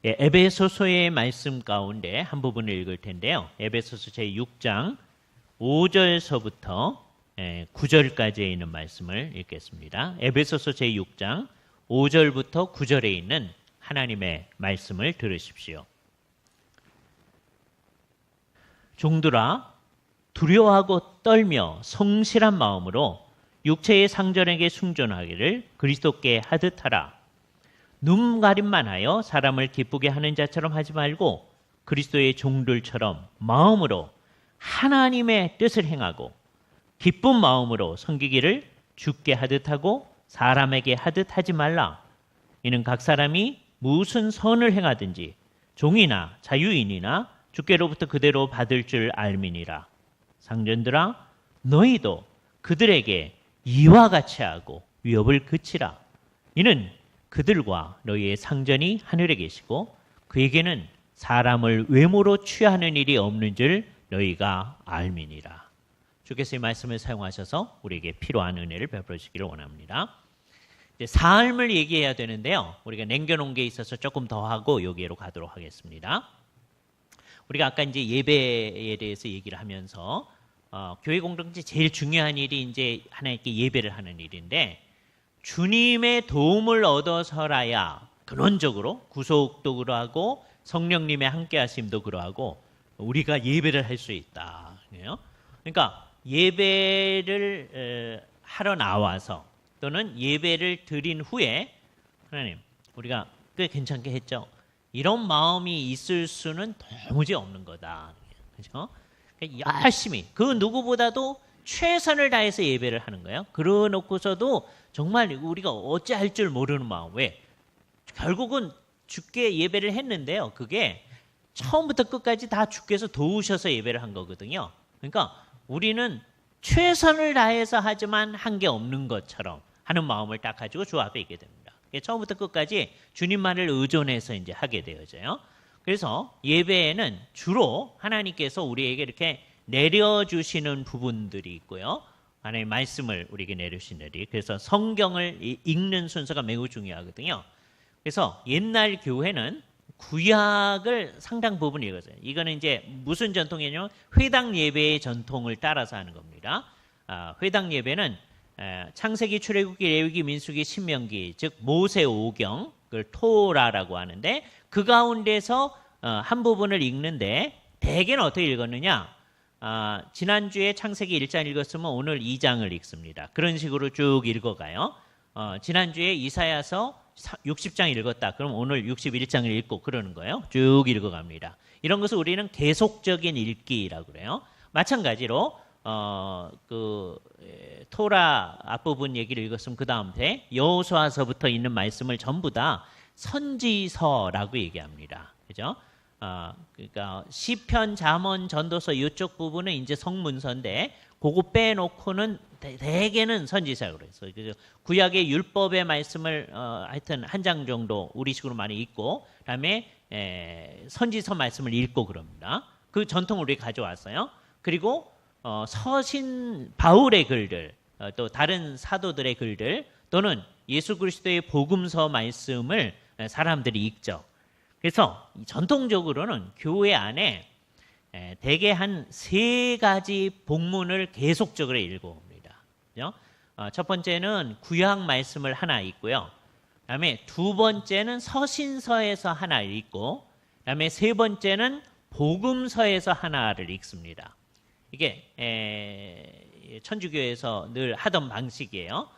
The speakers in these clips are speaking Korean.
예, 에베소서의 말씀 가운데 한 부분을 읽을 텐데요. 에베소서 제6장 5절서부터 9절까지에 있는 말씀을 읽겠습니다. 에베소서 제6장 5절부터 9절에 있는 하나님의 말씀을 들으십시오. 종들아, 두려워하고 떨며 성실한 마음으로 육체의 상전에게 순종하기를 그리스도께 하듯 하라. 눈 가림만 하여 사람을 기쁘게 하는 자처럼 하지 말고 그리스도의 종들처럼 마음으로 하나님의 뜻을 행하고 기쁜 마음으로 섬기기를 주께 하듯 하고 사람에게 하듯 하지 말라. 이는 각 사람이 무슨 선을 행하든지 종이나 자유인이나 주께로부터 그대로 받을 줄 알미니라. 상전들아, 너희도 그들에게 이와 같이 하고 위협을 그치라. 이는 그들과 너희의 상전이 하늘에 계시고 그에게는 사람을 외모로 취하는 일이 없는 줄 너희가 알미니라. 주께서 이 말씀을 사용하셔서 우리에게 필요한 은혜를 베풀어 주시기를 원합니다. 이제 삶을 얘기해야 되는데요. 우리가 남겨놓은 게 있어서 조금 더 하고 여기로 가도록 하겠습니다. 우리가 아까 이제 예배에 대해서 얘기를 하면서 교회 공동체 제일 중요한 일이 이제 하나님께 예배를 하는 일인데, 주님의 도움을 얻어서라야 근원적으로 구속도 그러하고 성령님의 함께하심도 그러하고 우리가 예배를 할 수 있다. 그러니까 예배를 하러 나와서 또는 예배를 드린 후에 하나님, 우리가 꽤 괜찮게 했죠. 이런 마음이 있을 수는 도무지 없는 거다. 그렇죠? 열심히 그 누구보다도 최선을 다해서 예배를 하는 거예요. 그러놓고서도 정말 우리가 어찌할 줄 모르는 마음. 왜? 결국은 주께 예배를 했는데요. 그게 처음부터 끝까지 다 주께서 도우셔서 예배를 한 거거든요. 그러니까 우리는 최선을 다해서 하지만 한 게 없는 것처럼 하는 마음을 딱 가지고 주 앞에 있게 됩니다. 처음부터 끝까지 주님만을 의존해서 이제 하게 되어져요. 그래서 예배에는 주로 하나님께서 우리에게 이렇게 내려주시는 부분들이 있고요. 하나님의 말씀을 우리에게 내려주시는 일이. 그래서 성경을 읽는 순서가 매우 중요하거든요. 그래서 옛날 교회는 구약을 상당 부분 읽었어요. 이거는 이제 무슨 전통이냐면 회당 예배의 전통을 따라서 하는 겁니다. 회당 예배는 창세기, 출애굽기, 레위기, 민수기, 신명기, 즉 모세 오경, 그걸 토라라고 하는데 그 가운데서 한 부분을 읽는데 대개는 어떻게 읽었느냐? 지난주에 창세기 1장 읽었으면 오늘 2장을 읽습니다. 그런 식으로 쭉 읽어가요. 지난주에 이사야서 60장 읽었다. 그럼 오늘 61장을 읽고 그러는 거예요. 쭉 읽어갑니다. 이런 것을 우리는 계속적인 읽기라고 그래요. 마찬가지로 토라 앞부분 얘기를 읽었으면 그 다음에 여호수아서부터 있는 말씀을 전부 다 선지서라고 얘기합니다. 그죠? 그러니까 시편, 잠언, 전도서 이쪽 부분은 이제 성문서인데 그거 빼놓고는 대개는 선지서라고 그래서 구약의 율법의 말씀을 하여튼 한 장 정도 우리식으로 많이 읽고 그다음에 선지서 말씀을 읽고 그럽니다. 그 전통을 우리 가져왔어요. 그리고 서신 바울의 글들, 또 다른 사도들의 글들 또는 예수 그리스도의 복음서 말씀을 사람들이 읽죠. 그래서 전통적으로는 교회 안에 대개 한 3가지 복문을 계속적으로 읽어옵니다. 그죠? 첫 번째는 구약 말씀을 하나 읽고요. 그다음에 두 번째는 서신서에서 하나 읽고, 그다음에 세 번째는 복음서에서 하나를 읽습니다. 이게 천주교에서 늘 하던 방식이에요.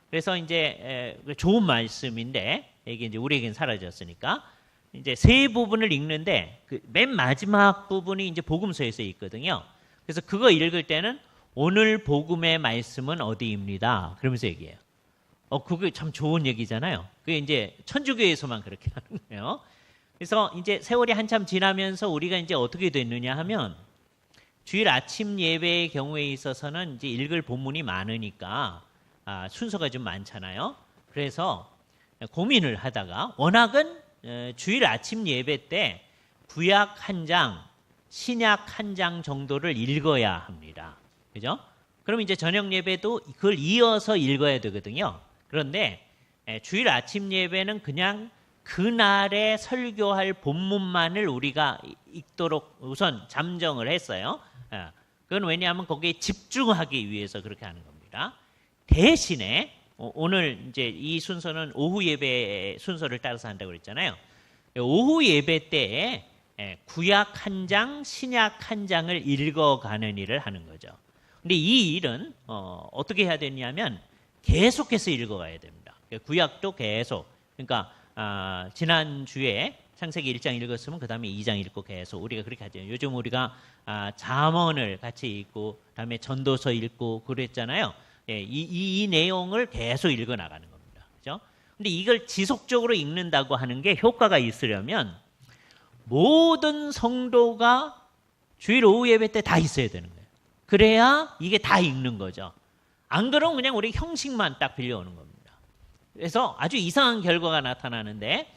그래서 이제 좋은 말씀인데 이게 이제 우리에겐 사라졌으니까 이제 세 부분을 읽는데 그 맨 마지막 부분이 이제 복음서에서 있거든요. 그래서 그거 읽을 때는 오늘 복음의 말씀은 어디입니다. 그러면서 얘기해요. 그게 참 좋은 얘기잖아요. 그게 이제 천주교에서만 그렇게 하는 거예요. 그래서 이제 세월이 한참 지나면서 우리가 이제 어떻게 됐느냐 하면 주일 아침 예배의 경우에 있어서는 이제 읽을 본문이 많으니까 순서가 좀 많잖아요. 그래서 고민을 하다가 워낙은 주일 아침 예배 때 구약 한 장, 신약 한 장 정도를 읽어야 합니다. 그죠? 그럼 이제 저녁 예배도 그걸 이어서 읽어야 되거든요. 그런데 주일 아침 예배는 그냥 그날에 설교할 본문만을 우리가 읽도록 우선 잠정을 했어요. 그건 왜냐하면 거기에 집중하기 위해서 그렇게 하는 겁니다. 대신에 오늘 이제 이 순서는 오후 예배 순서를 따라서 한다고 그랬잖아요. 오후 예배 때에 구약 한 장, 신약 한 장을 읽어가는 일을 하는 거죠. 근데 이 일은 어떻게 해야 되냐면 계속해서 읽어가야 됩니다. 구약도 계속. 그러니까 지난주에 창세기 1장 읽었으면 그 다음에 2장 읽고 계속 우리가 그렇게 하죠. 요즘 우리가 잠언을 같이 읽고 그다음에 전도서 읽고 그랬잖아요. 이 내용을 계속 읽어 나가는 겁니다. 그죠? 근데 이걸 지속적으로 읽는다고 하는 게 효과가 있으려면 모든 성도가 주일 오후 예배 때 다 있어야 되는 거예요. 그래야 이게 다 읽는 거죠. 안 그러면 그냥 우리 형식만 딱 빌려오는 겁니다. 그래서 아주 이상한 결과가 나타나는데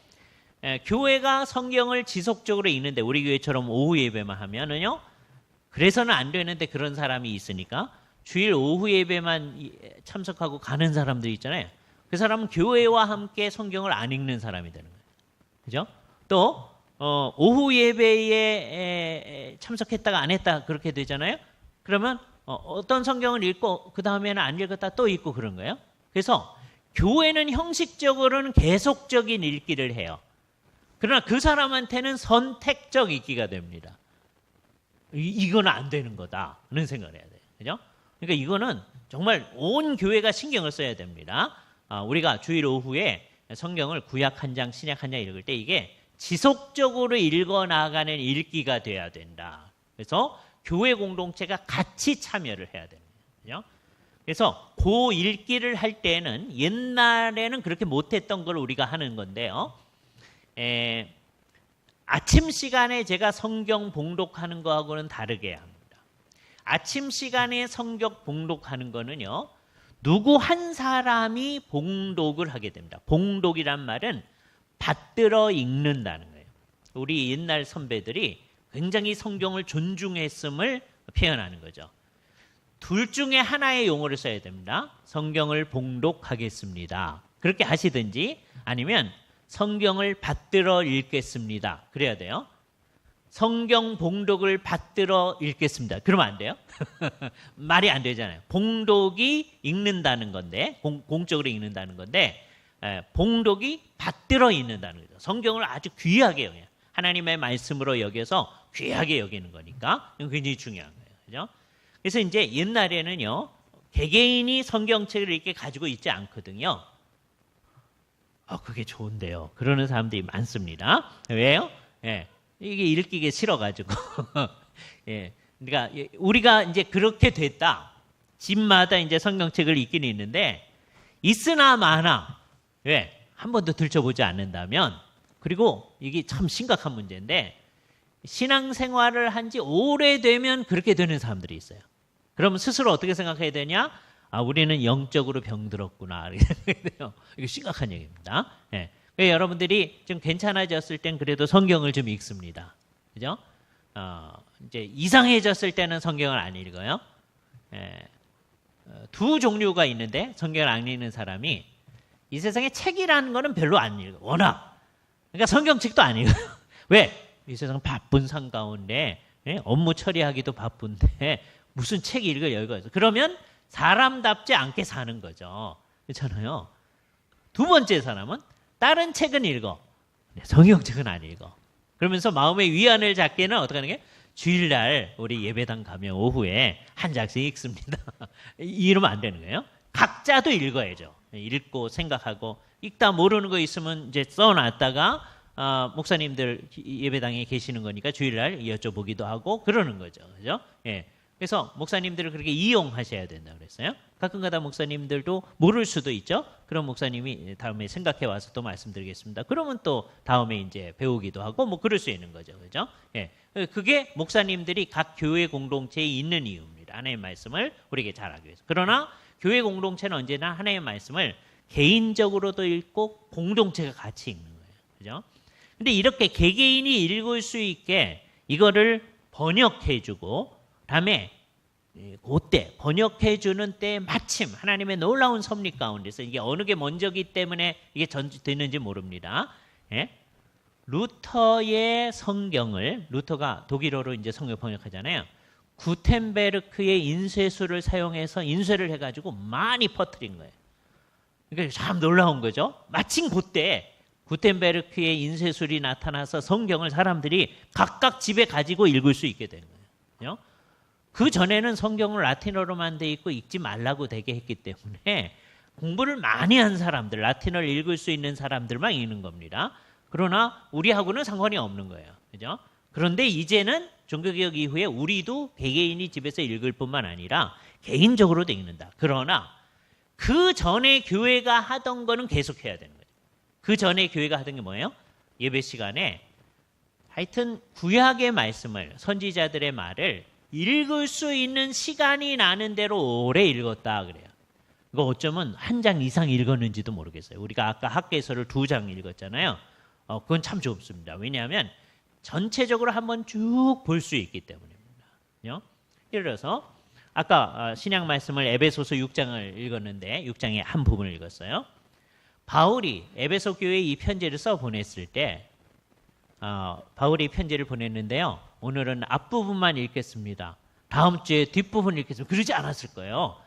교회가 성경을 지속적으로 읽는데 우리 교회처럼 오후 예배만 하면은요. 그래서는 안 되는데 그런 사람이 있으니까 주일 오후 예배만 참석하고 가는 사람들 있잖아요. 그 사람은 교회와 함께 성경을 안 읽는 사람이 되는 거예요. 그죠? 또 오후 예배에 참석했다가 안 했다 그렇게 되잖아요. 그러면 어떤 성경을 읽고 그 다음에는 안 읽었다 또 읽고 그런 거예요. 그래서 교회는 형식적으로는 계속적인 읽기를 해요. 그러나 그 사람한테는 선택적 읽기가 됩니다. 이건 안 되는 거다는 생각을 해야 돼요. 그죠? 그러니까 이거는 정말 온 교회가 신경을 써야 됩니다. 우리가 주일 오후에 성경을 구약 한 장, 신약 한 장 읽을 때 이게 지속적으로 읽어 나가는 읽기가 돼야 된다. 그래서 교회 공동체가 같이 참여를 해야 되는 거예요. 그래서 그 읽기를 할 때는 옛날에는 그렇게 못했던 걸 우리가 하는 건데요. 아침 시간에 제가 성경 봉독하는 거하고는 다르게 합니다. 아침 시간에 성경 봉독하는 거는요. 누구 한 사람이 봉독을 하게 됩니다. 봉독이란 말은 받들어 읽는다는 거예요. 우리 옛날 선배들이 굉장히 성경을 존중했음을 표현하는 거죠. 둘 중에 하나의 용어를 써야 됩니다. 성경을 봉독하겠습니다. 그렇게 하시든지 아니면 성경을 받들어 읽겠습니다. 그래야 돼요. 성경 봉독을 받들어 읽겠습니다. 그러면 안 돼요? 말이 안 되잖아요. 봉독이 읽는다는 건데 공적으로 읽는다는 건데 봉독이 받들어 읽는다는 거죠. 성경을 아주 귀하게 여겨요. 하나님의 말씀으로 여겨서 귀하게 여기는 거니까 굉장히 중요한 거예요. 그죠? 그래서 이제 옛날에는요. 개개인이 성경책을 이렇게 가지고 있지 않거든요. 그게 좋은데요. 그러는 사람들이 많습니다. 왜요? 이게 읽기가 싫어가지고. 그러니까 우리가 이제 그렇게 됐다. 집마다 이제 성경책을 읽기는 있는데 있으나 마나 왜? 한 번도 들춰보지 않는다면 그리고 이게 참 심각한 문제인데 신앙생활을 한 지 오래되면 그렇게 되는 사람들이 있어요. 그러면 스스로 어떻게 생각해야 되냐? 우리는 영적으로 병들었구나. 이렇게 생각해야 돼요. 이거 심각한 얘기입니다. 여러분들이 좀 괜찮아졌을 땐 그래도 성경을 좀 읽습니다. 그죠? 이제 이상해졌을 때는 성경을 안 읽어요. 두 종류가 있는데 성경을 안 읽는 사람이 이 세상에 책이라는 거는 별로 안 읽어. 워낙. 그러니까 성경책도 안 읽어요. 왜? 이 세상 바쁜 상 가운데 업무 처리하기도 바쁜데 무슨 책 읽을 여유가 있어. 그러면 사람답지 않게 사는 거죠. 그렇잖아요. 두 번째 사람은 다른 책은 읽어. 성경책은 안 읽어. 그러면서 마음의 위안을 잡기에는 어떻게 하는 게? 주일날 우리 예배당 가면 오후에 한 장씩 읽습니다. 이러면 안 되는 거예요. 각자도 읽어야죠. 읽고 생각하고 읽다 모르는 거 있으면 이제 써놨다가 목사님들 예배당에 계시는 거니까 주일날 여쭤보기도 하고 그러는 거죠. 그죠? 그래서 목사님들을 그렇게 이용하셔야 된다고 그랬어요. 가끔가다 목사님들도 모를 수도 있죠. 그럼 목사님이 다음에 생각해 와서 또 말씀드리겠습니다. 그러면 또 다음에 이제 배우기도 하고 뭐 그럴 수 있는 거죠. 그죠? 그게 목사님들이 각 교회 공동체에 있는 이유입니다. 하나님의 말씀을 우리에게 잘하기 위해서. 그러나 교회 공동체는 언제나 하나님의 말씀을 개인적으로도 읽고 공동체가 같이 읽는 거예요. 그죠? 근데 이렇게 개개인이 읽을 수 있게 이거를 번역해주고 다음에 그때 번역해주는 때 마침 하나님의 놀라운 섭리 가운데서 이게 어느 게 먼저기 때문에 이게 됐는지 모릅니다. 예? 루터의 성경을, 루터가 독일어로 이제 성경 번역하잖아요. 구텐베르크의 인쇄술을 사용해서 인쇄를 해가지고 많이 퍼뜨린 거예요. 그러니까 참 놀라운 거죠. 마침 그때 구텐베르크의 인쇄술이 나타나서 성경을 사람들이 각각 집에 가지고 읽을 수 있게 된 거예요. 그 전에는 성경을 라틴어로만 돼 있고 읽지 말라고 되게 했기 때문에 공부를 많이 한 사람들, 라틴어를 읽을 수 있는 사람들만 읽는 겁니다. 그러나 우리하고는 상관이 없는 거예요. 그죠? 그런데 이제는 종교개혁 이후에 우리도 개개인이 집에서 읽을 뿐만 아니라 개인적으로도 읽는다. 그러나 그 전에 교회가 하던 거는 계속해야 되는 거예요. 그 전에 교회가 하던 게 뭐예요? 예배 시간에 하여튼 구약의 말씀을, 선지자들의 말을 읽을 수 있는 시간이 나는 대로 오래 읽었다 그래요. 이거 어쩌면 한 장 이상 읽었는지도 모르겠어요. 우리가 아까 학개서를 2장 읽었잖아요. 그건 참 좋습니다. 왜냐하면 전체적으로 한번 쭉 볼 수 있기 때문입니다. 예를 들어서 아까 신약 말씀을 에베소서 6장을 읽었는데 6장의 한 부분을 읽었어요. 바울이 에베소 교회에 이 편지를 써 보냈을 때 바울이 편지를 보냈는데요. 오늘은 앞부분만 읽겠습니다. 다음 주에 뒷부분 읽겠습니다. 그러지 않았을 거예요.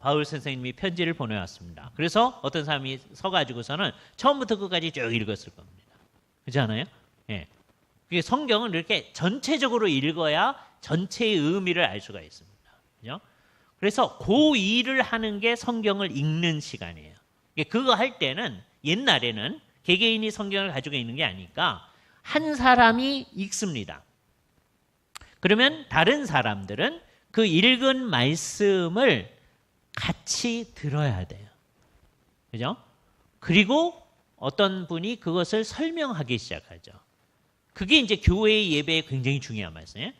바울 선생님이 편지를 보내왔습니다. 그래서 어떤 사람이 서가지고서는 처음부터 끝까지 쭉 읽었을 겁니다. 그렇지 않아요? 예. 그게 성경은 이렇게 전체적으로 읽어야 전체의 의미를 알 수가 있습니다. 그죠? 그래서 그 일을 하는 게 성경을 읽는 시간이에요. 그거 할 때는 옛날에는 개개인이 성경을 가지고 있는 게 아니니까 한 사람이 읽습니다. 그러면 다른 사람들은 그 읽은 말씀을 같이 들어야 돼요. 그죠? 그리고 어떤 분이 그것을 설명하기 시작하죠. 그게 이제 교회의 예배에 굉장히 중요한 말씀이에요.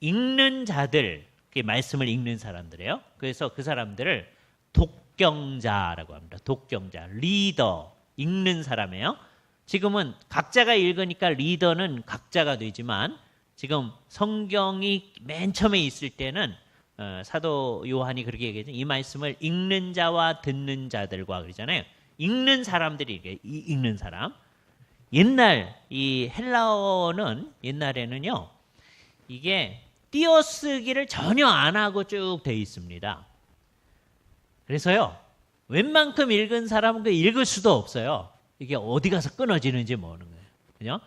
읽는 자들, 말씀을 읽는 사람들이에요. 그래서 그 사람들을 독경자라고 합니다. 독경자, 리더, 읽는 사람이에요. 지금은 각자가 읽으니까 리더는 각자가 되지만 지금 성경이 맨 처음에 있을 때는 사도 요한이 그렇게 얘기했죠. 이 말씀을 읽는 자와 듣는 자들과 그러잖아요. 읽는 사람들이 읽는 사람. 옛날 이 헬라어는 옛날에는요. 이게 띄어쓰기를 전혀 안 하고 쭉 돼 있습니다. 그래서요. 웬만큼 읽은 사람은 그 읽을 수도 없어요. 이게 어디 가서 끊어지는지 모르는 거예요. 그죠?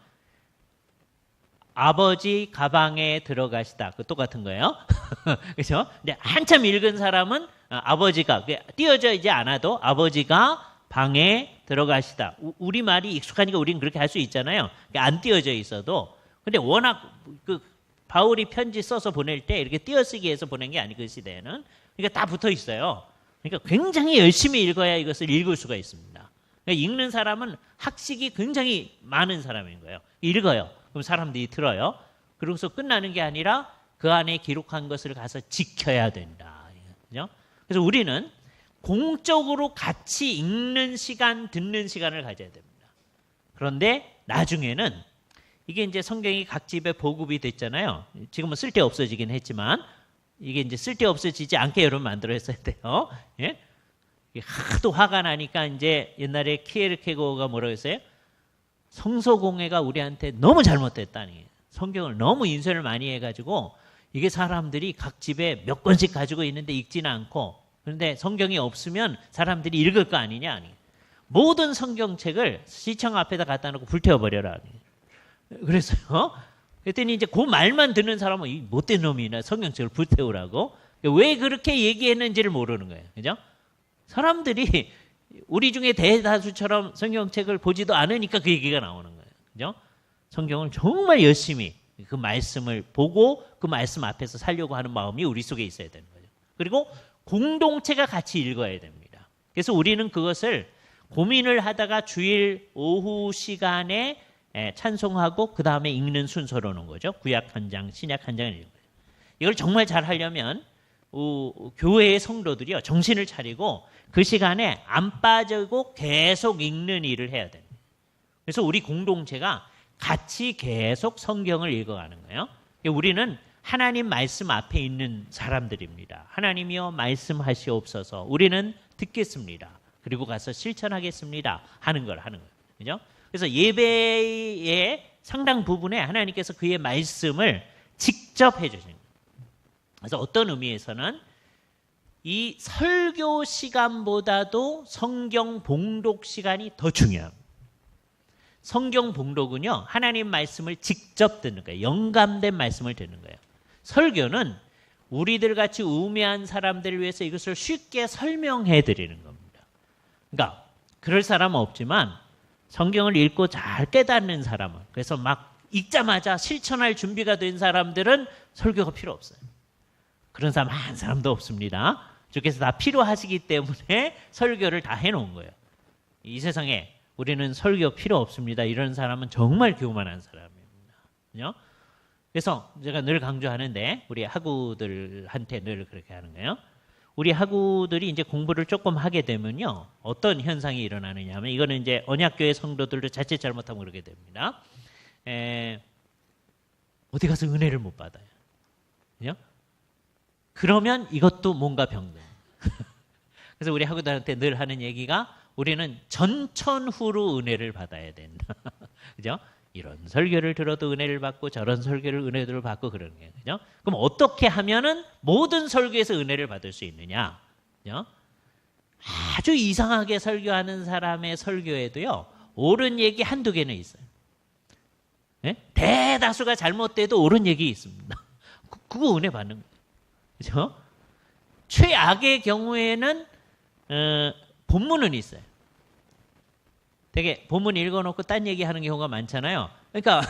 아버지 가방에 들어가시다. 그 똑같은 거예요. 그렇죠? 근데 한참 읽은 사람은 아버지가 띄어져 있지 않아도 아버지가 방에 들어가시다. 우리 말이 익숙하니까 우리는 그렇게 할 수 있잖아요. 안 띄어져 있어도. 근데 워낙 그 바울이 편지 써서 보낼 때 이렇게 띄어쓰기 해서 보낸 게 아니 그 시대에는. 그러니까 다 붙어 있어요. 그러니까 굉장히 열심히 읽어야 이것을 읽을 수가 있습니다. 그러니까 읽는 사람은 학식이 굉장히 많은 사람인 거예요. 읽어요. 그럼 사람들이 들어요. 그러고서 끝나는 게 아니라 그 안에 기록한 것을 가서 지켜야 된다. 그죠? 그래서 우리는 공적으로 같이 읽는 시간, 듣는 시간을 가져야 됩니다. 그런데 나중에는 이게 이제 성경이 각 집에 보급이 됐잖아요. 지금은 쓸데 없어지긴 했지만 이게 이제 쓸데 없어지지 않게 여러분 만들어야 돼요. 예? 하도 화가 나니까 이제 옛날에 키에르케고어가 뭐라고 했어요? 성소공회가 우리한테 너무 잘못됐다니. 성경을 너무 인쇄를 많이 해가지고 이게 사람들이 각 집에 몇 권씩 가지고 있는데 읽지는 않고 그런데 성경이 없으면 사람들이 읽을 거 아니냐. 아니. 모든 성경책을 시청 앞에다 갖다 놓고 불태워버려라. 그래서요. 그랬더니 이제 그 말만 듣는 사람은 이 못된 놈이나 성경책을 불태우라고 왜 그렇게 얘기했는지를 모르는 거예요. 그죠? 사람들이 우리 중에 대다수처럼 성경책을 보지도 않으니까 그 얘기가 나오는 거예요. 그죠? 성경을 정말 열심히 그 말씀을 보고 그 말씀 앞에서 살려고 하는 마음이 우리 속에 있어야 되는 거죠. 그리고 공동체가 같이 읽어야 됩니다. 그래서 우리는 그것을 고민을 하다가 주일 오후 시간에 찬송하고 그 다음에 읽는 순서로 오는 거죠. 구약 한 장, 신약 한 장을 읽는 거예요. 이걸 정말 잘 하려면 교회의 성도들이요 정신을 차리고 그 시간에 안 빠지고 계속 읽는 일을 해야 됩니다. 그래서 우리 공동체가 같이 계속 성경을 읽어가는 거예요. 우리는 하나님 말씀 앞에 있는 사람들입니다. 하나님이여 말씀하시옵소서. 우리는 듣겠습니다. 그리고 가서 실천하겠습니다. 하는 거예요. 그죠? 그래서 예배의 상당 부분에 하나님께서 그의 말씀을 직접 해주신 거예요. 그래서 어떤 의미에서는 이 설교 시간보다도 성경 봉독 시간이 더 중요합니다. 성경 봉독은요, 하나님 말씀을 직접 듣는 거예요. 영감된 말씀을 듣는 거예요. 설교는 우리들 같이 우매한 사람들을 위해서 이것을 쉽게 설명해 드리는 겁니다. 그러니까 그럴 사람은 없지만 성경을 읽고 잘 깨닫는 사람은, 그래서 막 읽자마자 실천할 준비가 된 사람들은 설교가 필요 없어요. 그런 사람 한 사람도 없습니다. 주께서 다 필요하시기 때문에 설교를 다 해놓은 거예요. 이 세상에 우리는 설교 필요 없습니다. 이런 사람은 정말 교만한 사람입니다. 그죠? 그래서 제가 늘 강조하는데 우리 학우들한테 늘 그렇게 하는 거예요. 우리 학우들이 이제 공부를 조금 하게 되면요, 어떤 현상이 일어나느냐 하면, 이거는 이제 언약교회 성도들도 자칫 잘못하면 그러게 됩니다. 어디 가서 은혜를 못 받아요. 그죠? 그러면 이것도 뭔가 병든. 그래서 우리 학우들한테 늘 하는 얘기가, 우리는 전천후로 은혜를 받아야 된다. 그죠? 이런 설교를 들어도 은혜를 받고 저런 설교를 은혜를 받고 그러는 거예요. 그죠? 그럼 어떻게 하면은 모든 설교에서 은혜를 받을 수 있느냐? 그죠? 아주 이상하게 설교하는 사람의 설교에도요, 옳은 얘기 한두 개는 있어요. 네? 대다수가 잘못돼도 옳은 얘기 있습니다. 그거 은혜 받는 거예요. 그죠? 최악의 경우에는 본문은 있어요. 되게 본문 읽어놓고 딴 얘기하는 경우가 많잖아요. 그러니까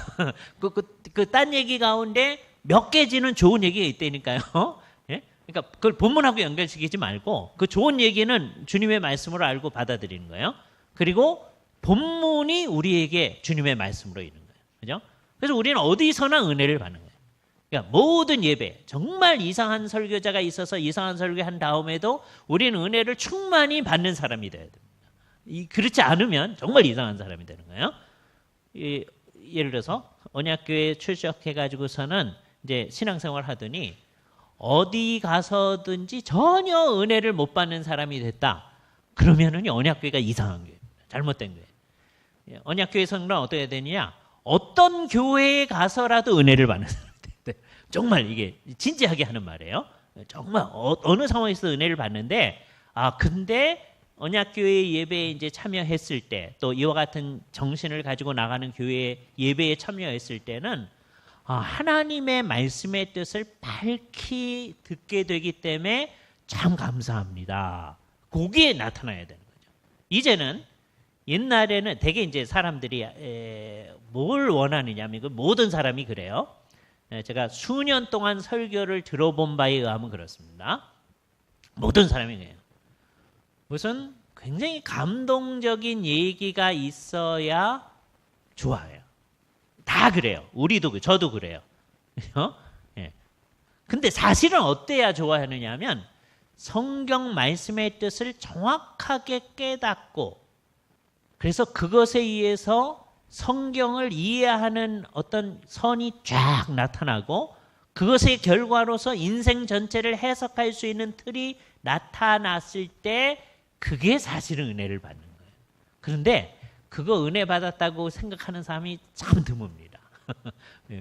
그 딴 얘기 가운데 몇 개지는 좋은 얘기가 있다니까요. 예? 그러니까 그걸 본문하고 연결시키지 말고 그 좋은 얘기는 주님의 말씀으로 알고 받아들이는 거예요. 그리고 본문이 우리에게 주님의 말씀으로 있는 거예요. 그죠? 그래서 우리는 어디서나 은혜를 받는 거예요. 그러니까 모든 예배, 정말 이상한 설교자가 있어서 이상한 설교한 다음에도 우리는 은혜를 충만히 받는 사람이 돼야 됩니다. 그렇지 않으면 정말 이상한 사람이 되는 거예요. 예를 들어서 언약교회 출석해가지고서는 이제 신앙생활 하더니 어디 가서든지 전혀 은혜를 못 받는 사람이 됐다. 그러면은 언약교회가 이상한 교회입니다. 잘못된 거예요. 언약교회 성도는 어떻게 해야 되느냐? 어떤 교회에 가서라도 은혜를 받는 사람이 돼요. 정말 이게 진지하게 하는 말이에요. 정말 어느 상황에서 은혜를 받는데, 근데 언약교회 예배에 이제 참여했을 때, 또 이와 같은 정신을 가지고 나가는 교회 예배에 참여했을 때는 하나님의 말씀의 뜻을 밝히 듣게 되기 때문에 참 감사합니다. 거기에 나타나야 되는 거죠. 이제는, 옛날에는 되게 이제 사람들이 뭘 원하느냐면, 모든 사람이 그래요. 제가 수년 동안 설교를 들어본 바에 의하면 그렇습니다. 모든 사람이 그래요. 무슨 굉장히 감동적인 얘기가 있어야 좋아해요. 다 그래요. 우리도, 저도 그래요. 예. 근데 사실은 어때야 좋아하느냐 하면, 성경 말씀의 뜻을 정확하게 깨닫고, 그래서 그것에 의해서 성경을 이해하는 어떤 선이 쫙 나타나고, 그것의 결과로서 인생 전체를 해석할 수 있는 틀이 나타났을 때, 그게 사실은 은혜를 받는 거예요. 그런데 그거 은혜 받았다고 생각하는 사람이 참 드뭅니다.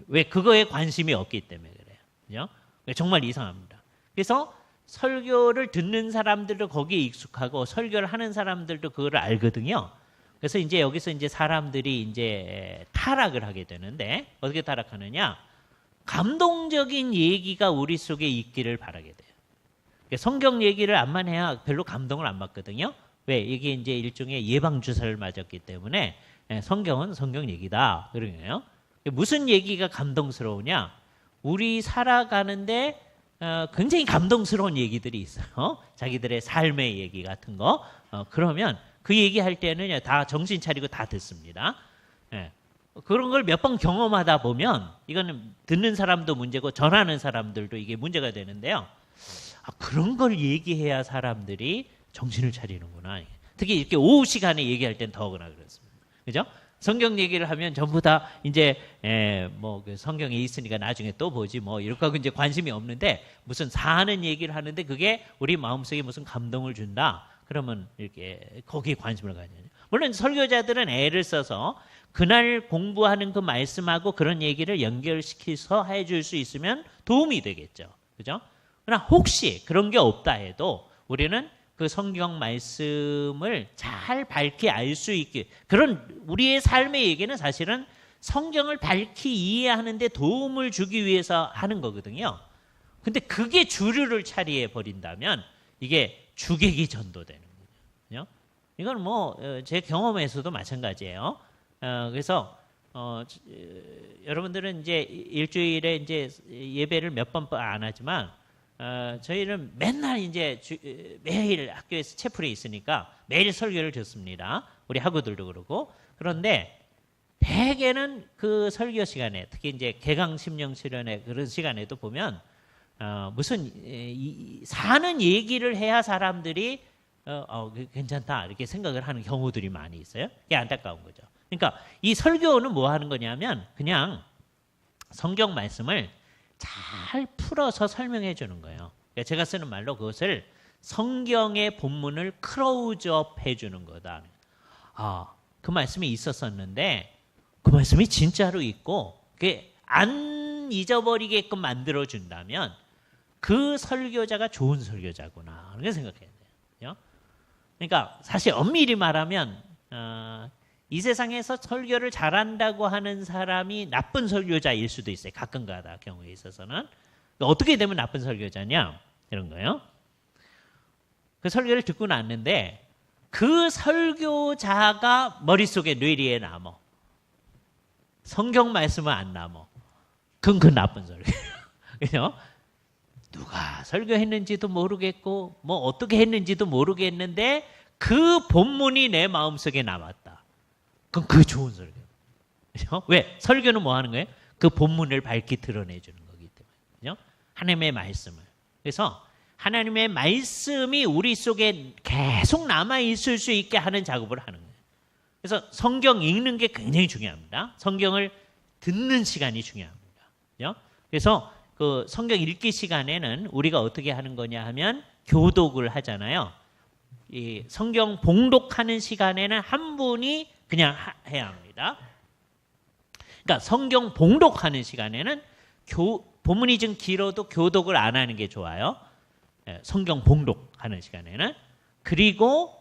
왜? 그거에 관심이 없기 때문에 그래요. 그죠? 정말 이상합니다. 그래서 설교를 듣는 사람들도 거기에 익숙하고 설교를 하는 사람들도 그거를 알거든요. 그래서 이제 여기서 이제 사람들이 이제 타락을 하게 되는데, 어떻게 타락하느냐? 감동적인 얘기가 우리 속에 있기를 바라게 돼요. 성경 얘기를 안만 해야 별로 감동을 안 받거든요. 왜? 이게 이제 일종의 예방 주사를 맞았기 때문에 성경은 성경 얘기다 그런 거예요. 무슨 얘기가 감동스러우냐? 우리 살아가는데 굉장히 감동스러운 얘기들이 있어요. 자기들의 삶의 얘기 같은 거. 그러면 그 얘기할 때는 다 정신 차리고 다 듣습니다. 그런 걸 몇 번 경험하다 보면 이거는 듣는 사람도 문제고 전하는 사람들도 이게 문제가 되는데요. 그런 걸 얘기해야 사람들이 정신을 차리는구나. 특히 이렇게 오후 시간에 얘기할 땐 더구나 그렇습니다. 그죠? 성경 얘기를 하면 전부 다 이제 그 성경에 있으니까 나중에 또 보지 뭐 이렇게 하고 이제 관심이 없는데, 무슨 사는 얘기를 하는데 그게 우리 마음속에 무슨 감동을 준다. 그러면 이렇게 거기에 관심을 가져요. 물론 설교자들은 애를 써서 그날 공부하는 그 말씀하고 그런 얘기를 연결시켜서 해줄 수 있으면 도움이 되겠죠. 그죠? 그러나 혹시 그런 게 없다 해도 우리는 그 성경 말씀을 잘 밝히 알 수 있게, 그런 우리의 삶의 얘기는 사실은 성경을 밝히 이해하는 데 도움을 주기 위해서 하는 거거든요. 근데 그게 주류를 차리해 버린다면 이게 주객이 전도되는 거죠. 이건 뭐 제 경험에서도 마찬가지예요. 그래서 여러분들은 이제 일주일에 이제 예배를 몇 번 안 하지만 저희는 맨날 이제 매일 학교에서 채플에 있으니까 매일 설교를 듣습니다. 우리 학우들도 그러고. 그런데 대개는 그 설교 시간에, 특히 이제 개강 심령 수련회 그런 시간에도 보면 무슨 사는 얘기를 해야 사람들이 괜찮다 이렇게 생각을 하는 경우들이 많이 있어요. 그게 안타까운 거죠. 그러니까 이 설교는 뭐 하는 거냐면 그냥 성경 말씀을 잘 풀어서 설명해 주는 거예요. 그러니까 제가 쓰는 말로 그것을 성경의 본문을 크로우즈업 해주는 거다. 그 말씀이 있었었는데 그 말씀이 진짜로 있고 그게 안 잊어버리게끔 만들어준다면 그 설교자가 좋은 설교자구나 그렇게 생각해야 돼요. 그러니까 사실 엄밀히 말하면 이 세상에서 설교를 잘한다고 하는 사람이 나쁜 설교자일 수도 있어요. 가끔가다 경우에 있어서는. 어떻게 되면 나쁜 설교자냐 이런 거예요. 그 설교를 듣고 났는데 그 설교자가 머릿속에 뇌리에 남어. 성경 말씀은 안 남어. 그건 그 나쁜 설교예요. 그죠? 누가 설교했는지도 모르겠고 뭐 어떻게 했는지도 모르겠는데 그 본문이 내 마음속에 남았다. 그럼 그게 좋은 설교예요. 그죠? 왜? 설교는 뭐 하는 거예요? 그 본문을 밝히 드러내주는 거기 때문에. 그죠? 하나님의 말씀을. 그래서 하나님의 말씀이 우리 속에 계속 남아있을 수 있게 하는 작업을 하는 거예요. 그래서 성경 읽는 게 굉장히 중요합니다. 성경을 듣는 시간이 중요합니다. 그죠? 그래서 그 성경 읽기 시간에는 우리가 어떻게 하는 거냐 하면 교독을 하잖아요. 이 성경 봉독하는 시간에는 한 분이 그냥 해야 합니다. 그러니까 성경 봉독하는 시간에는 본문이 좀 길어도 교독을 안 하는 게 좋아요. 성경 봉독하는 시간에는. 그리고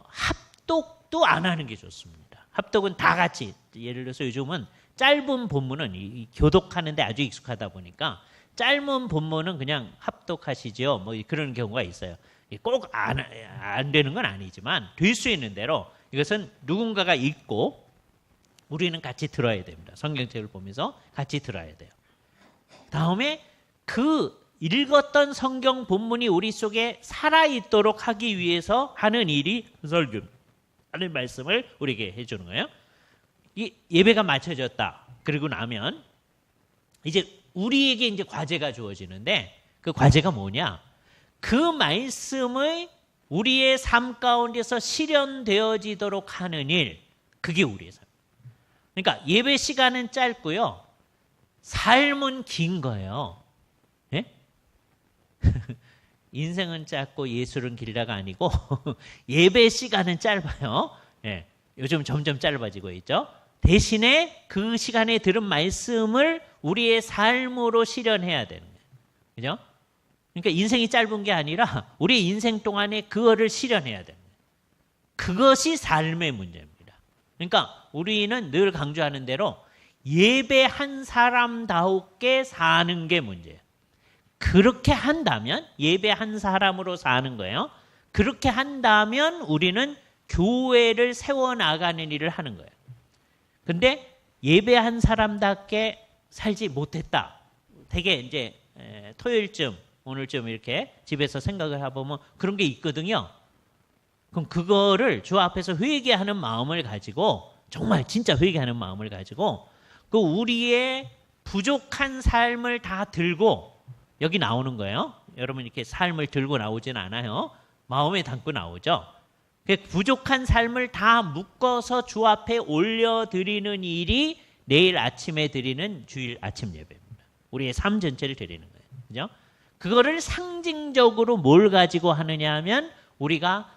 합독도 안 하는 게 좋습니다. 합독은 다 같이, 예를 들어서 요즘은 짧은 본문은 이 교독하는데 아주 익숙하다 보니까 짧은 본문은 그냥 합독하시죠. 뭐 그런 경우가 있어요. 꼭 안 되는 건 아니지만 될 수 있는 대로 이것은 누군가가 읽고 우리는 같이 들어야 됩니다. 성경책을 보면서 같이 들어야 돼요. 다음에 그 읽었던 성경 본문이 우리 속에 살아있도록 하기 위해서 하는 일이 설교, 하는 말씀을 우리에게 해주는 거예요. 이 예배가 마쳐졌다. 그리고 나면 이제 우리에게 이제 과제가 주어지는데 그 과제가 뭐냐? 그 말씀을 우리의 삶 가운데서 실현되어지도록 하는 일, 그게 우리의 삶. 그러니까 예배 시간은 짧고요. 삶은 긴 거예요. 예? 인생은 짧고 예술은 길다가 아니고 예배 시간은 짧아요. 예. 요즘 점점 짧아지고 있죠. 대신에 그 시간에 들은 말씀을 우리의 삶으로 실현해야 되는 거예요. 그죠? 그러니까 인생이 짧은 게 아니라 우리 인생 동안에 그거를 실현해야 되는 거예요. 그것이 삶의 문제입니다. 그러니까 우리는 늘 강조하는 대로 예배한 사람다우게 사는 게 문제예요. 그렇게 한다면 예배한 사람으로 사는 거예요. 그렇게 한다면 우리는 교회를 세워나가는 일을 하는 거예요. 근데 예배한 사람답게 살지 못했다. 되게 이제 토요일쯤 오늘쯤 이렇게 집에서 생각을 해보면 그런 게 있거든요. 그럼 그거를 주 앞에서 회개하는 마음을 가지고 정말 진짜 회개하는 마음을 가지고 그 우리의 부족한 삶을 다 들고 여기 나오는 거예요. 여러분 이렇게 삶을 들고 나오진 않아요. 마음에 담고 나오죠. 그 부족한 삶을 다 묶어서 주 앞에 올려드리는 일이 내일 아침에 드리는 주일 아침 예배입니다. 우리의 삶 전체를 드리는 거예요. 그죠? 그거를 상징적으로 뭘 가지고 하느냐 하면 우리가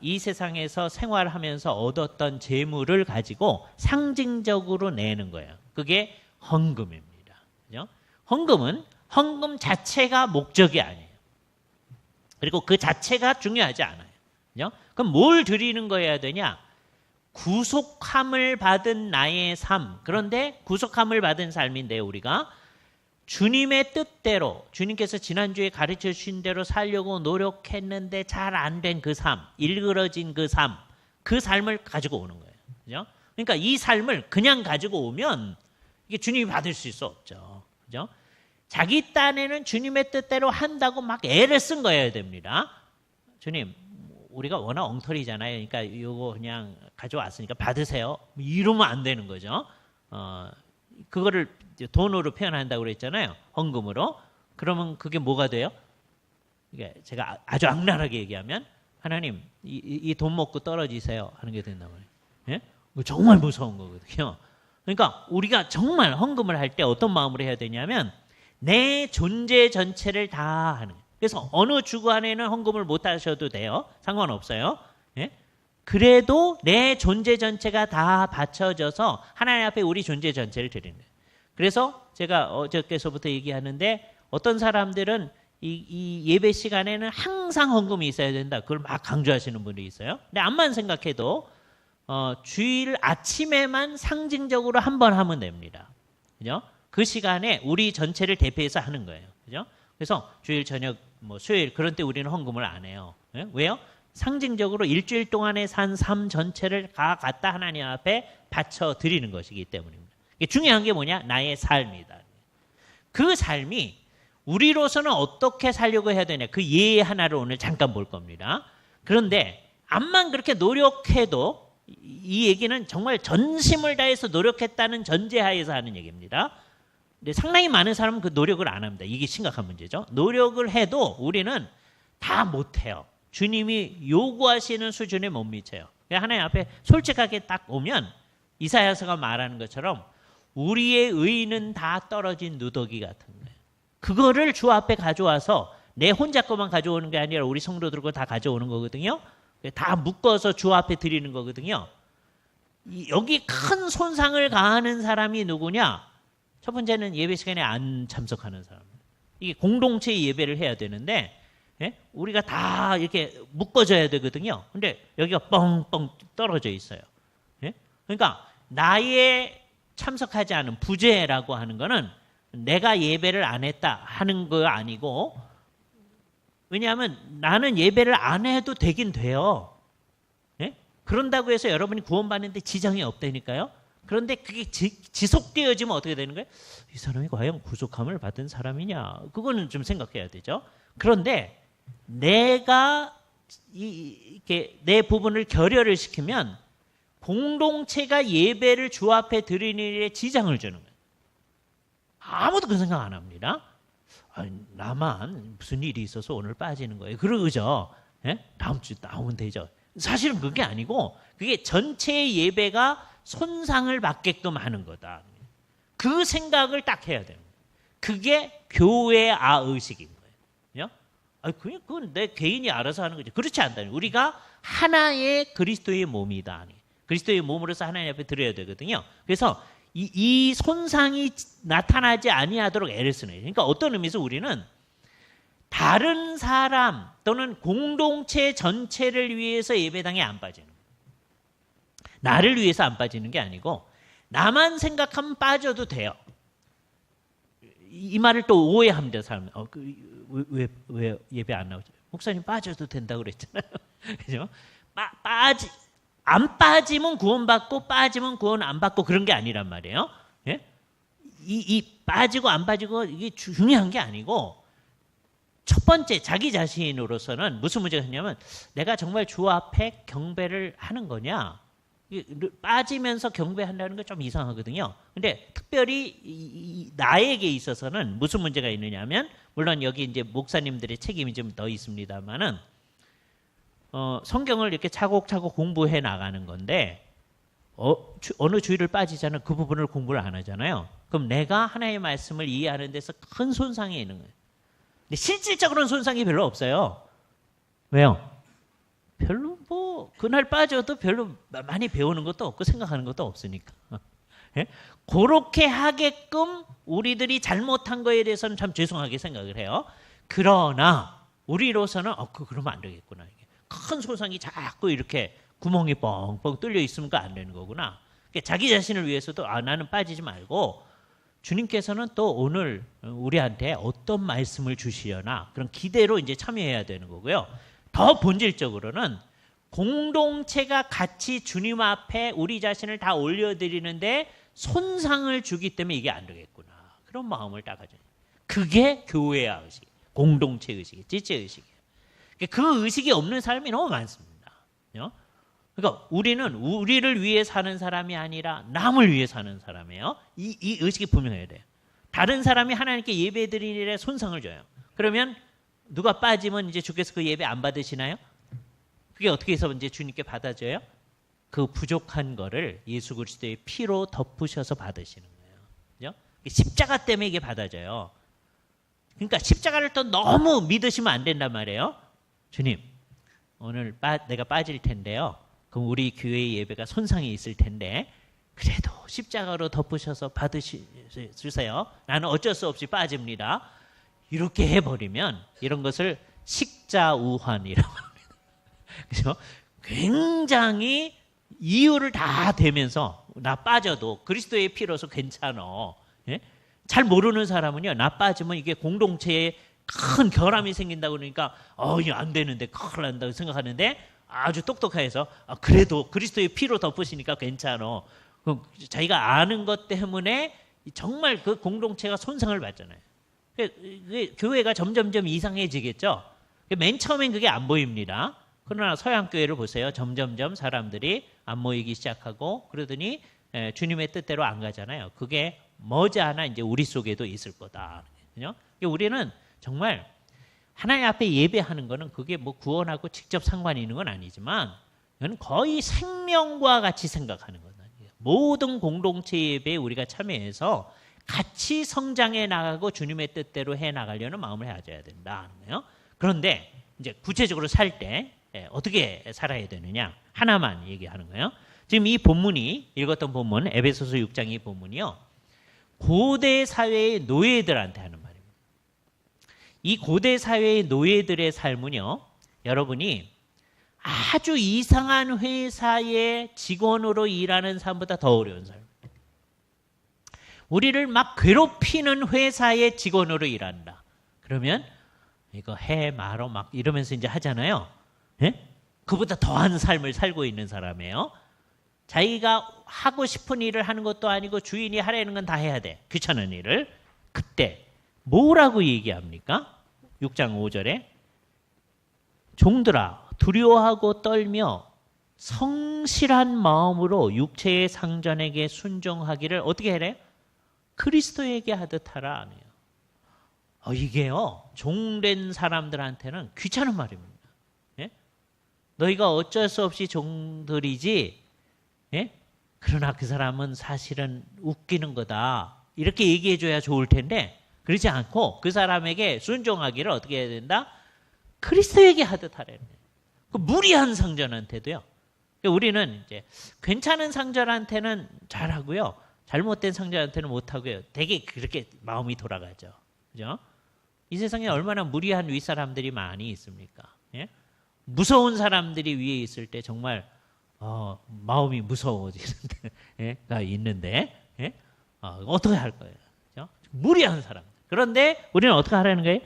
이 세상에서 생활하면서 얻었던 재물을 가지고 상징적으로 내는 거예요. 그게 헌금입니다. 그죠? 헌금 자체가 목적이 아니에요. 그리고 그 자체가 중요하지 않아요. 그죠? 그럼 뭘 드리는 거여야 되냐? 구속함을 받은 나의 삶. 그런데 구속함을 받은 삶인데 우리가 주님의 뜻대로, 주님께서 지난주에 가르쳐 주신 대로 살려고 노력했는데 잘 안 된 그 삶, 일그러진 그 삶, 그 삶을 가지고 오는 거예요. 그죠? 그러니까 이 삶을 그냥 가지고 오면 이게 주님이 받을 수 없죠. 그죠? 자기 딴에는 주님의 뜻대로 한다고 막 애를 쓴 거여야 됩니다. 주님, 우리가 워낙 엉터리잖아요. 그러니까 이거 그냥 가져왔으니까 받으세요. 이러면 안 되는 거죠. 그거를 돈으로 표현한다고 그랬잖아요. 헌금으로. 그러면 그게 뭐가 돼요? 이게 제가 아주 악랄하게 얘기하면 하나님 이 돈 먹고 떨어지세요 하는 게 된단 말이에요. 예? 정말 무서운 거거든요. 그러니까 우리가 정말 헌금을 할 때 어떤 마음으로 해야 되냐면 내 존재 전체를 다 하는 거예요. 그래서 어느 주간에는 헌금을 못 하셔도 돼요. 상관없어요. 예? 그래도 내 존재 전체가 다 바쳐져서 하나님 앞에 우리 존재 전체를 드리는 거예요. 그래서 제가 어저께서부터 얘기하는데 어떤 사람들은 이 예배 시간에는 항상 헌금이 있어야 된다. 그걸 막 강조하시는 분들이 있어요. 근데 암만 생각해도 주일 아침에만 상징적으로 한 번 하면 됩니다. 그죠? 그 시간에 우리 전체를 대표해서 하는 거예요. 그죠? 그래서 주일 저녁, 수요일 그런 때 우리는 헌금을 안 해요. 예? 왜요? 상징적으로 일주일 동안에 산 삶 전체를 다 갖다 하나님 앞에 바쳐 드리는 것이기 때문입니다. 중요한 게 뭐냐? 나의 삶이다. 그 삶이 우리로서는 어떻게 살려고 해야 되냐? 그 예 하나를 오늘 잠깐 볼 겁니다. 그런데 암만 그렇게 노력해도 이 얘기는 정말 전심을 다해서 노력했다는 전제하에서 하는 얘기입니다. 근데 상당히 많은 사람은 그 노력을 안 합니다. 이게 심각한 문제죠. 노력을 해도 우리는 다 못해요. 주님이 요구하시는 수준에 못 미쳐요. 하나님 앞에 솔직하게 딱 오면 이사야서가 말하는 것처럼 우리의 의는 다 떨어진 누더기 같은 거예요. 그거를 주 앞에 가져와서 내 혼자 것만 가져오는 게 아니라 우리 성도들 거 다 가져오는 거거든요. 다 묶어서 주 앞에 드리는 거거든요. 여기 큰 손상을 가하는 사람이 누구냐? 첫 번째는 예배 시간에 안 참석하는 사람. 이게 공동체 예배를 해야 되는데 우리가 다 이렇게 묶어져야 되거든요. 근데 여기가 뻥뻥 떨어져 있어요. 그러니까 나의 참석하지 않은 부재라고 하는 거는 내가 예배를 안 했다 하는 거 아니고, 왜냐하면 나는 예배를 안 해도 되긴 돼요. 그런다고 해서 여러분이 구원받는데 지장이 없다니까요. 그런데 그게 지속되어지면 어떻게 되는 거예요? 이 사람이 과연 구속함을 받은 사람이냐? 그거는 좀 생각해야 되죠. 그런데 내가 이렇게 내 부분을 결여를 시키면 공동체가 예배를 주 앞에 드리는 일에 지장을 주는 거예요. 아무도 그 생각 안 합니다. 아니, 나만 무슨 일이 있어서 오늘 빠지는 거예요. 그러죠. 다음 주 나오면 되죠. 사실은 그게 아니고 그게 전체의 예배가 손상을 받게끔 하는 거다. 그 생각을 딱 해야 돼요. 그게 교회 의식인 거예요. 그건 내 개인이 알아서 하는 거죠. 그렇지 않다니. 우리가 하나의 그리스도의 몸이다. 그리스도의 몸으로서 하나님 앞에 드려야 되거든요. 그래서 이 손상이 나타나지 아니하도록 애를 쓰는 거예요. 그러니까 어떤 의미에서 우리는 다른 사람 또는 공동체 전체를 위해서 예배당에 안 빠지는 거예요. 나를 위해서 안 빠지는 게 아니고 나만 생각하면 빠져도 돼요. 이 말을 또 오해합니다. 사람은. 왜 예배 안 나오죠? 목사님 빠져도 된다고 그랬잖아요. 그죠? 안 빠지면 구원받고 빠지면 구원 안 받고 그런 게 아니란 말이에요. 예? 이 빠지고 안 빠지고 이게 중요한 게 아니고 첫 번째 자기 자신으로서는 무슨 문제가 있냐면 내가 정말 주 앞에 경배를 하는 거냐? 빠지면서 경배한다는 건 좀 이상하거든요. 근데 특별히 나에게 있어서는 무슨 문제가 있느냐면 물론 여기 이제 목사님들의 책임이 좀 더 있습니다만은 성경을 이렇게 차곡차곡 공부해 나가는 건데 어느 주일을 빠지잖아요. 그 부분을 공부를 안 하잖아요. 그럼 내가 하나님의 말씀을 이해하는 데서 큰 손상이 있는 거예요. 근데 실질적으로는 손상이 별로 없어요. 왜요? 별로 뭐 그날 빠져도 별로 많이 배우는 것도 없고 생각하는 것도 없으니까. 예? 그렇게 하게끔 우리들이 잘못한 거에 대해서는 참 죄송하게 생각을 해요. 그러나 우리로서는 그러면 안 되겠구나. 이게 큰 소상이 자꾸 이렇게 구멍이 뻥뻥 뚫려 있으면 안 되는 거구나. 그러니까 자기 자신을 위해서도 나는 빠지지 말고 주님께서는 또 오늘 우리한테 어떤 말씀을 주시려나 그런 기대로 이제 참여해야 되는 거고요. 더 본질적으로는 공동체가 같이 주님 앞에 우리 자신을 다 올려드리는데 손상을 주기 때문에 이게 안 되겠구나. 그런 마음을 딱 가져요. 그게 교회의 의식, 공동체 의식이에요. 지체 의식이에요. 그 의식이 없는 사람이 너무 많습니다. 그러니까 우리는 우리를 위해 사는 사람이 아니라 남을 위해 사는 사람이에요. 이 의식이 분명해야 돼요. 다른 사람이 하나님께 예배드리는 일에 손상을 줘요. 그러면 누가 빠지면 이제 주께서 그 예배 안 받으시나요? 그게 어떻게 해서 이제 주님께 받아줘요? 그 부족한 거를 예수 그리스도의 피로 덮으셔서 받으시는 거예요. 그죠? 십자가 때문에 이게 받아져요. 그러니까 십자가를 또 너무 믿으시면 안 된단 말이에요. 주님, 오늘 내가 빠질 텐데요. 그럼 우리 교회의 예배가 손상이 있을 텐데 그래도 십자가로 덮으셔서 받으주세요. 나는 어쩔 수 없이 빠집니다. 이렇게 해버리면 이런 것을 식자우환이라고 합니다. 그죠? 굉장히 이유를 다 대면서 나 빠져도 그리스도의 피로서 괜찮아. 예? 잘 모르는 사람은요, 나 빠지면 이게 공동체에 큰 결함이 생긴다고 그러니까 이거 안 되는데 큰일 난다고 생각하는데 아주 똑똑해서 그래도 그리스도의 피로 덮으시니까 괜찮아. 자기가 아는 것 때문에 정말 그 공동체가 손상을 받잖아요. 교회가 점점점 이상해지겠죠. 맨 처음엔 그게 안 보입니다. 그러나 서양 교회를 보세요. 점점점 사람들이 안 모이기 시작하고 그러더니 주님의 뜻대로 안 가잖아요. 그게 머지않아 이제 우리 속에도 있을 거다. 그죠? 우리는 정말 하나님 앞에 예배하는 거는 그게 뭐 구원하고 직접 상관이 있는 건 아니지만 이건 거의 생명과 같이 생각하는 거다. 모든 공동체 예배에 우리가 참여해서 같이 성장해 나가고 주님의 뜻대로 해 나가려는 마음을 가져야 된다는 거예요. 그런데 이제 구체적으로 살 때 어떻게 살아야 되느냐 하나만 얘기하는 거예요. 지금 이 본문이 읽었던 본문 에베소서 6장 이 본문이요. 고대 사회의 노예들한테 하는 말입니다. 이 고대 사회의 노예들의 삶은요. 여러분이 아주 이상한 회사의 직원으로 일하는 삶보다 더 어려운 삶. 우리를 막 괴롭히는 회사의 직원으로 일한다. 그러면 이거 해 말어 막 이러면서 이제 하잖아요. 예? 그보다 더한 삶을 살고 있는 사람이에요. 자기가 하고 싶은 일을 하는 것도 아니고 주인이 하라는 건 다 해야 돼. 귀찮은 일을. 그때 뭐라고 얘기합니까? 6장 5절에 종들아 두려워하고 떨며 성실한 마음으로 육체의 상전에게 순종하기를 어떻게 해래요? 그리스도에게 하듯 하라. 이게요. 종된 사람들한테는 귀찮은 말입니다. 예? 너희가 어쩔 수 없이 종들이지. 예? 그러나 그 사람은 사실은 웃기는 거다. 이렇게 얘기해 줘야 좋을 텐데 그렇지 않고 그 사람에게 순종하기를 어떻게 해야 된다? 그리스도에게 하듯 하라는 거예요. 그 무리한 상전한테도요. 우리는 이제 괜찮은 상전한테는 잘하고요. 잘못된 상전한테는 못하고요. 되게 그렇게 마음이 돌아가죠. 그죠? 이 세상에 얼마나 무리한 윗사람들이 많이 있습니까? 예? 무서운 사람들이 위에 있을 때 정말 마음이 무서워지는 때가 있는데 예? 어떻게 할 거예요? 그죠? 무리한 사람. 그런데 우리는 어떻게 하라는 거예요?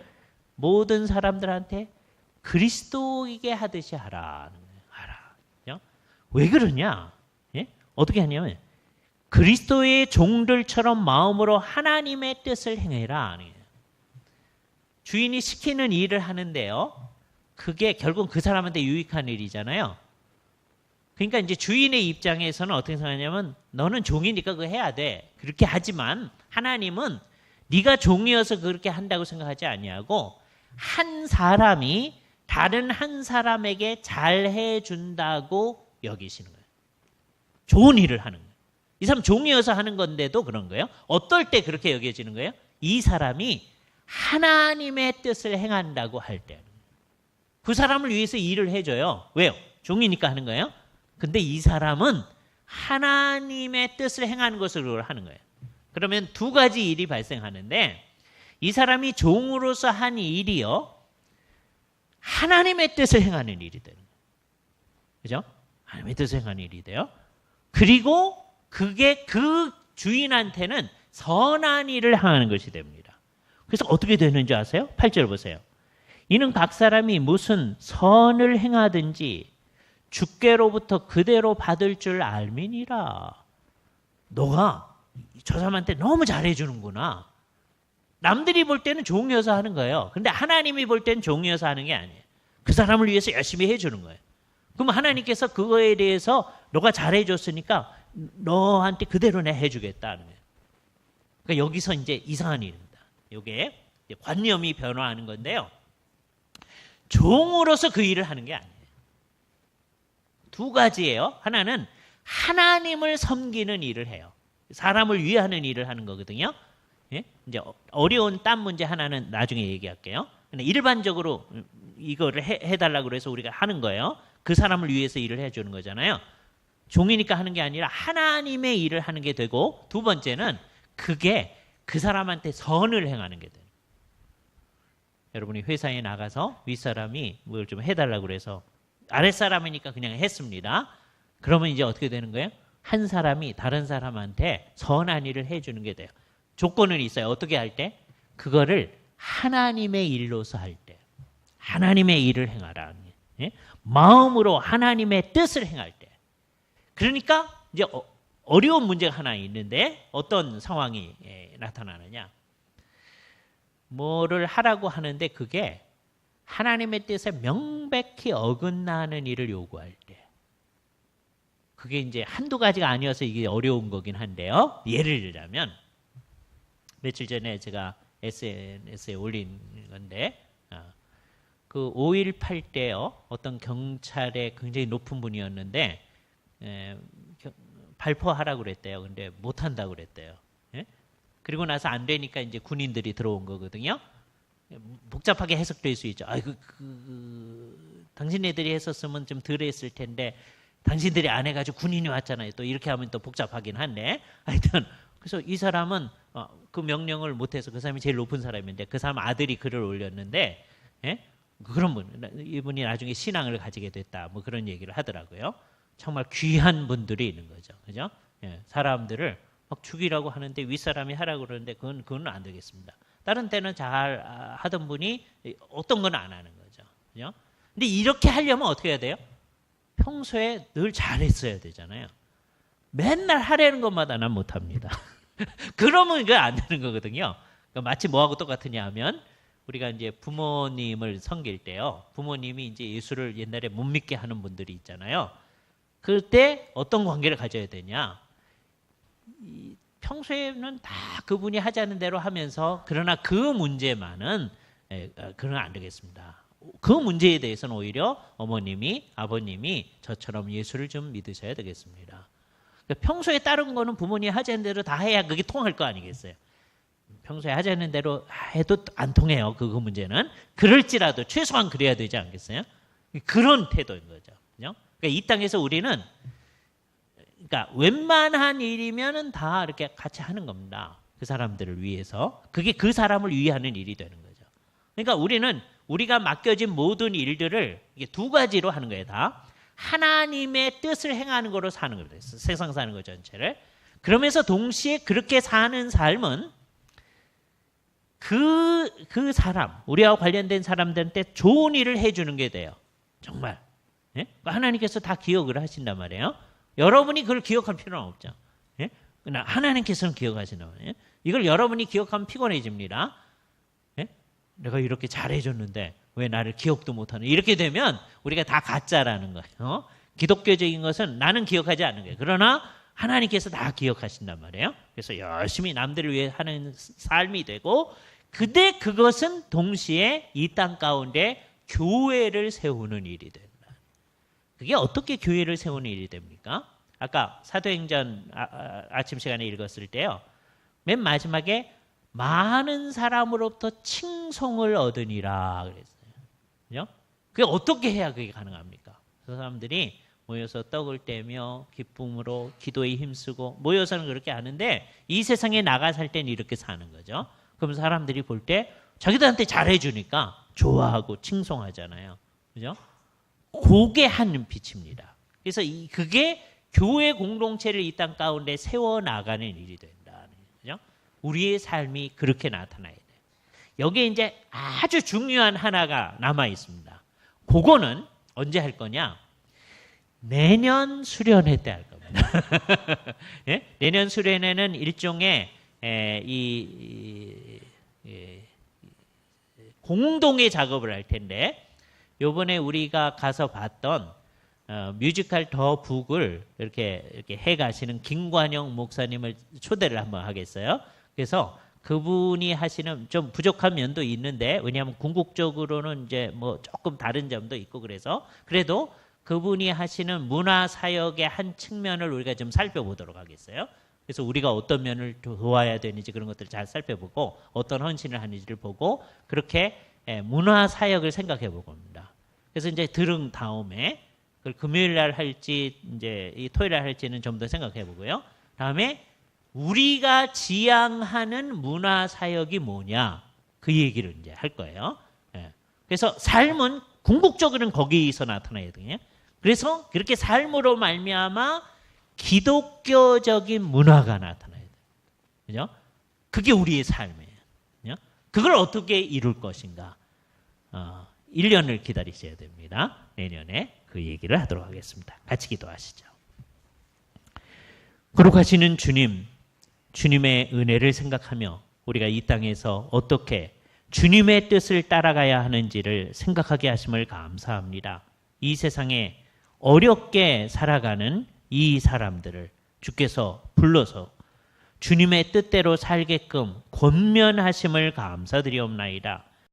모든 사람들한테 그리스도에게 하듯이 하라는 거예요. 하라. 그죠? 왜 그러냐? 예? 어떻게 하냐면 그리스도의 종들처럼 마음으로 하나님의 뜻을 행해라. 주인이 시키는 일을 하는데요. 그게 결국 그 사람한테 유익한 일이잖아요. 그러니까 이제 주인의 입장에서는 어떻게 생각하냐면 너는 종이니까 그거 해야 돼. 그렇게 하지만 하나님은 네가 종이어서 그렇게 한다고 생각하지 아니하고 한 사람이 다른 한 사람에게 잘해 준다고 여기시는 거예요. 좋은 일을 하는 거예요. 이 사람 종이어서 하는 건데도 그런 거예요. 어떨 때 그렇게 여겨지는 거예요? 이 사람이 하나님의 뜻을 행한다고 할 때. 그 사람을 위해서 일을 해줘요. 왜요? 종이니까 하는 거예요. 근데 이 사람은 하나님의 뜻을 행하는 것으로 하는 거예요. 그러면 두 가지 일이 발생하는데 이 사람이 종으로서 한 일이요. 하나님의 뜻을 행하는 일이 되는 거예요. 그죠? 하나님의 뜻을 행하는 일이 돼요. 그리고 그게 그 주인한테는 선한 일을 행하는 것이 됩니다. 그래서 어떻게 되는지 아세요? 8절 보세요. 이는 각 사람이 무슨 선을 행하든지 주께로부터 그대로 받을 줄 알미니라. 너가 저 사람한테 너무 잘해주는구나. 남들이 볼 때는 종이어서 하는 거예요. 근데 하나님이 볼 때는 종이어서 하는 게 아니에요. 그 사람을 위해서 열심히 해주는 거예요. 그럼 하나님께서 그거에 대해서 너가 잘해줬으니까 너한테 그대로 내 해주겠다는 거예요. 그러니까 여기서 이제 이상한 일입니다. 이게 관념이 변화하는 건데요. 종으로서 그 일을 하는 게 아니에요. 두 가지예요. 하나는 하나님을 섬기는 일을 해요. 사람을 위하는 일을 하는 거거든요. 예? 이제 어려운 딴 문제 하나는 나중에 얘기할게요. 근데 일반적으로 이거를 해달라고 그래서 우리가 하는 거예요. 그 사람을 위해서 일을 해주는 거잖아요. 종이니까 하는 게 아니라 하나님의 일을 하는 게 되고 두 번째는 그게 그 사람한테 선을 행하는 게 돼요. 여러분이 회사에 나가서 윗사람이 뭘 좀 해달라고 그래서 아랫사람이니까 그냥 했습니다. 그러면 이제 어떻게 되는 거예요? 한 사람이 다른 사람한테 선한 일을 해주는 게 돼요. 조건은 있어요. 어떻게 할 때? 그거를 하나님의 일로서 할 때. 하나님의 일을 행하라. 예? 마음으로 하나님의 뜻을 행할 때. 그러니까 이제 어려운 문제가 하나 있는데 어떤 상황이 나타나느냐. 뭐를 하라고 하는데 그게 하나님의 뜻에 명백히 어긋나는 일을 요구할 때. 그게 이제 한두 가지가 아니어서 이게 어려운 거긴 한데요. 예를 들자면 며칠 전에 제가 SNS에 올린 건데 그 5.18 때요. 어떤 경찰의 굉장히 높은 분이었는데 발포하라고 그랬대요. 근데 못한다고 그랬대요. 예? 그리고 나서 안 되니까 이제 군인들이 들어온 거거든요. 복잡하게 해석될 수 있죠. 당신네들이 했었으면 좀 덜 했을 텐데 당신들이 안 해가지고 군인이 왔잖아요. 또 이렇게 하면 또 복잡하긴 한데 하여튼 그래서 이 사람은 그 명령을 못해서 그 사람이 제일 높은 사람인데 그 사람 아들이 글을 올렸는데 예? 그런 분 이분이 나중에 신앙을 가지게 됐다. 뭐 그런 얘기를 하더라고요. 정말 귀한 분들이 있는 거죠. 그죠? 예, 사람들을 막 죽이라고 하는데 윗사람이 하라고 그러는데 그건 안 되겠습니다. 다른 때는 잘 하던 분이 어떤 건 안 하는 거죠. 그죠? 근데 이렇게 하려면 어떻게 해야 돼요? 평소에 늘 잘했어야 되잖아요. 맨날 하라는 것마다 난 못합니다. 그러면 이거 안 되는 거거든요. 그러니까 마치 뭐하고 똑같으냐 하면 우리가 이제 부모님을 섬길 때요. 부모님이 이제 예수를 옛날에 못 믿게 하는 분들이 있잖아요. 그때 어떤 관계를 가져야 되냐? 평소에는 다 그분이 하자는 대로 하면서 그러나 그 문제만은 그러면 안 되겠습니다. 그 문제에 대해서는 오히려 어머님이 아버님이 저처럼 예수를 좀 믿으셔야 되겠습니다. 그러니까 평소에 다른 거는 부모님이 하자는 대로 다 해야 그게 통할 거 아니겠어요. 평소에 하자는 대로 해도 안 통해요. 그 문제는. 그럴지라도 최소한 그래야 되지 않겠어요? 그런 태도인 거죠. 그죠? 그러니까 이 땅에서 우리는 그러니까 웬만한 일이면은 다 이렇게 같이 하는 겁니다. 그 사람들을 위해서. 그게 그 사람을 위하는 일이 되는 거죠. 그러니까 우리는 우리가 맡겨진 모든 일들을 이게 두 가지로 하는 거예요. 다 하나님의 뜻을 행하는 거로 사는 거예요. 세상 사는 것 전체를. 그러면서 동시에 그렇게 사는 삶은 그 사람, 우리와 관련된 사람들한테 좋은 일을 해주는 게 돼요. 정말. 예? 하나님께서 다 기억을 하신단 말이에요. 여러분이 그걸 기억할 필요는 없죠. 예? 그러나 하나님께서는 기억하신단 말이에요. 이걸 여러분이 기억하면 피곤해집니다. 예? 내가 이렇게 잘해줬는데 왜 나를 기억도 못하는? 이렇게 되면 우리가 다 가짜라는 거예요. 기독교적인 것은 나는 기억하지 않는 거예요. 그러나 하나님께서 다 기억하신단 말이에요. 그래서 열심히 남들을 위해 하는 삶이 되고 근데 그것은 동시에 이 땅 가운데 교회를 세우는 일이 된다. 그게 어떻게 교회를 세우는 일이 됩니까? 아까 사도행전 아침 시간에 읽었을 때요. 맨 마지막에 많은 사람으로부터 칭송을 얻으니라 그랬어요. 그죠? 그게 어떻게 해야 그게 가능합니까? 그 사람들이 모여서 떡을 떼며 기쁨으로 기도에 힘쓰고 모여서는 그렇게 하는데 이 세상에 나가 살 때는 이렇게 사는 거죠. 그럼 사람들이 볼 때 자기들한테 잘해주니까 좋아하고 칭송하잖아요. 그죠? 그게 하는 빛입니다. 그래서 그게 교회 공동체를 이 땅 가운데 세워나가는 일이 된다. 그죠? 우리의 삶이 그렇게 나타나야 돼요. 여기에 이제 아주 중요한 하나가 남아 있습니다. 그거는 언제 할 거냐? 내년 수련회 때 할 겁니다. 예? 내년 수련회는 일종의 공동의 작업을 할 텐데 요번에 우리가 가서 봤던 뮤지컬 더 북을 이렇게 해 가시는 김관영 목사님을 초대를 한번 하겠어요. 그래서 그분이 하시는 좀 부족한 면도 있는데 왜냐하면 궁극적으로는 이제 뭐 조금 다른 점도 있고 그래서 그래도 그분이 하시는 문화 사역의 한 측면을 우리가 좀 살펴보도록 하겠어요. 그래서 우리가 어떤 면을 도와야 되는지 그런 것들을 잘 살펴보고 어떤 헌신을 하는지를 보고 그렇게 문화 사역을 생각해 볼 겁니다. 그래서 이제 들은 다음에 그걸 금요일 날 할지 이제 이 토요일 날 할지는 좀 더 생각해 보고요. 다음에 우리가 지향하는 문화 사역이 뭐냐 그 얘기를 이제 할 거예요. 그래서 삶은 궁극적으로는 거기서 나타나야 돼요. 그래서 그렇게 삶으로 말미암아 기독교적인 문화가 나타나야 돼요. 그죠? 그게 우리의 삶이에요. 그죠? 그걸 어떻게 이룰 것인가? 1년을 기다리셔야 됩니다. 내년에 그 얘기를 하도록 하겠습니다. 같이 기도하시죠. 거룩하시는 주님, 주님의 은혜를 생각하며 우리가 이 땅에서 어떻게 주님의 뜻을 따라가야 하는지를 생각하게 하심을 감사합니다. 이 세상에 어렵게 살아가는 이 사람들을 주께서 불러서 주님의 뜻대로 살게끔 권면하심을 감사드리옵나이다.